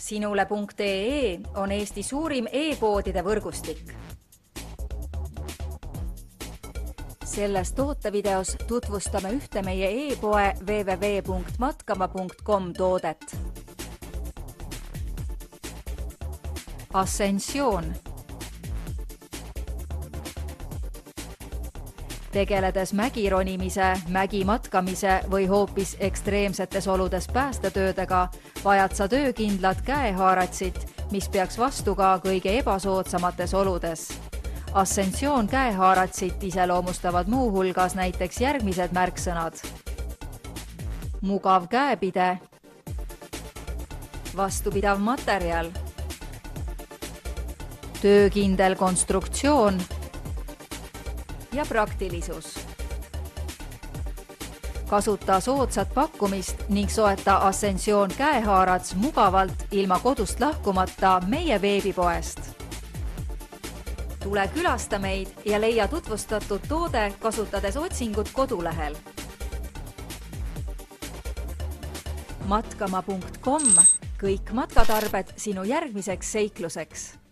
Sinule.ee on Eesti suurim e-poodide võrgustik. Selles tootevideos tutvustame ühte meie e-poe www.matkama.com toodet. Ascensioon. Tegeledes mägironimise, mägimatkamise või hoopis ekstreemsetes oludes päästetöödega, vajad sa töökindlat käehaaratsit, mis peaks vastu ka kõige ebasoodsamates oludes. Ascensioon käehaaratsit iseloomustavad muuhulgas näiteks järgmised märksõnad. Mugav käepide, vastupidav materjal, töökindel konstruktsioon ja praktilisus. Kasuta soodsat pakkumist ning soeta Ascensioon käehaarats mugavalt ilma kodust lahkumata meie veebipoest. Tule külasta meid ja leia tutvustatud toode kasutades otsingut kodulehel. Matkama.com, kõik matkatarbed sinu järgmiseks seikluseks.